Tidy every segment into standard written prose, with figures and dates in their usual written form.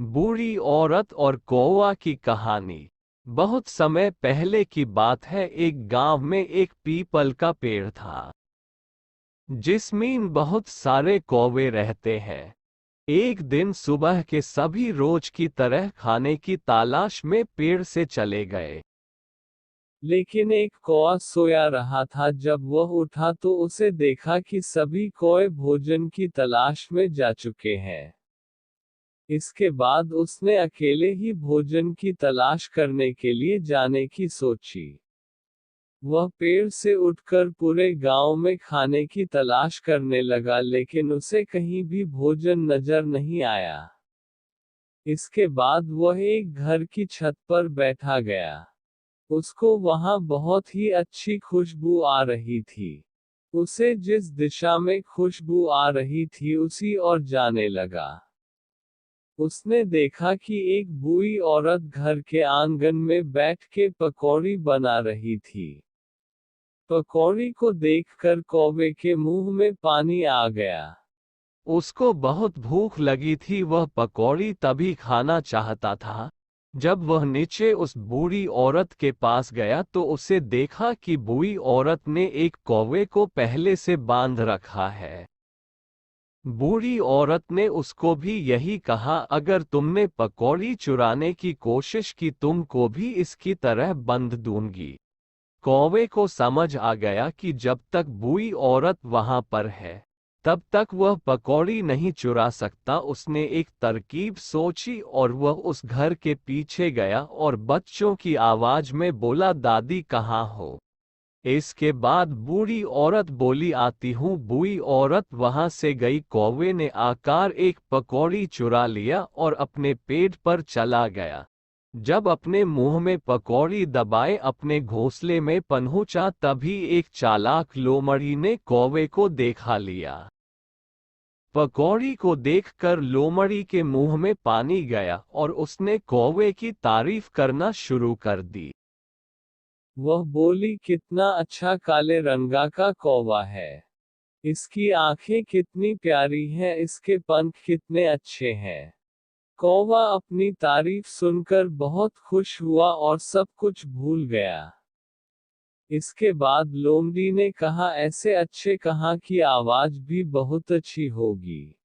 बूढ़ी औरत और कौवा की कहानी। बहुत समय पहले की बात है। एक गांव में एक पीपल का पेड़ था जिसमें बहुत सारे कौवे रहते हैं। एक दिन सुबह के सभी रोज की तरह खाने की तलाश में पेड़ से चले गए। लेकिन एक कौवा सोया रहा था। जब वह उठा तो उसे देखा कि सभी कौवे भोजन की तलाश में जा चुके हैं। इसके बाद उसने अकेले ही भोजन की तलाश करने के लिए जाने की सोची। वह पेड़ से उठकर पूरे गांव में खाने की तलाश करने लगा, लेकिन उसे कहीं भी भोजन नजर नहीं आया। इसके बाद वह एक घर की छत पर बैठा गया। उसको वहां बहुत ही अच्छी खुशबू आ रही थी। उसे जिस दिशा में खुशबू आ रही थी उसी ओर जाने लगा। उसने देखा कि एक बूढ़ी औरत घर के आंगन में बैठ के पकौड़ी बना रही थी। पकौड़ी को देखकर कौवे के मुंह में पानी आ गया। उसको बहुत भूख लगी थी। वह पकौड़ी तभी खाना चाहता था। जब वह नीचे उस बूढ़ी औरत के पास गया तो उसे देखा कि बूढ़ी औरत ने एक कौवे को पहले से बांध रखा है। बूढ़ी औरत ने उसको भी यही कहा, अगर तुमने पकौड़ी चुराने की कोशिश की तुमको भी इसकी तरह बंध दूंगी। कौवे को समझ आ गया कि जब तक बूढ़ी औरत वहां पर है तब तक वह पकौड़ी नहीं चुरा सकता। उसने एक तरकीब सोची और वह उस घर के पीछे गया और बच्चों की आवाज में बोला, दादी कहाँ हो। इसके बाद बूढ़ी औरत बोली, आती हूँ। बूढ़ी औरत वहां से गई। कौवे ने आकर एक पकौड़ी चुरा लिया और अपने पेट पर चला गया। जब अपने मुंह में पकौड़ी दबाए अपने घोंसले में पहुंचा तभी एक चालाक लोमड़ी ने कौवे को देखा लिया। पकौड़ी को देखकर लोमड़ी के मुंह में पानी गया और उसने कौवे की तारीफ करना शुरू कर दी। वह बोली, कितना अच्छा काले रंगा का कौवा है। इसकी आंखें कितनी प्यारी हैं, इसके पंख कितने अच्छे हैं। कौवा अपनी तारीफ सुनकर बहुत खुश हुआ और सब कुछ भूल गया। इसके बाद लोमड़ी ने कहा, ऐसे अच्छे कहाँ की आवाज भी बहुत अच्छी होगी।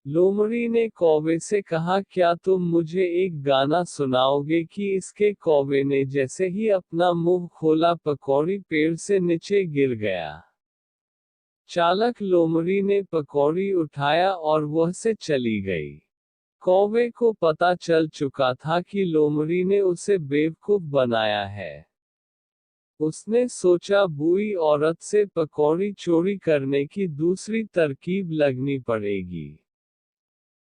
लोमड़ी ने कौवे से कहा, क्या तुम मुझे एक गाना सुनाओगे। कि इसके कौवे ने जैसे ही अपना मुंह खोला पकौड़ी पेड़ से नीचे गिर गया। चालाक लोमड़ी ने पकौड़ी उठाया और वह से चली गई। कौवे को पता चल चुका था कि लोमड़ी ने उसे बेवकूफ बनाया है। उसने सोचा बूढ़ी औरत से पकौड़ी चोरी करने की दूसरी तरकीब लगनी पड़ेगी।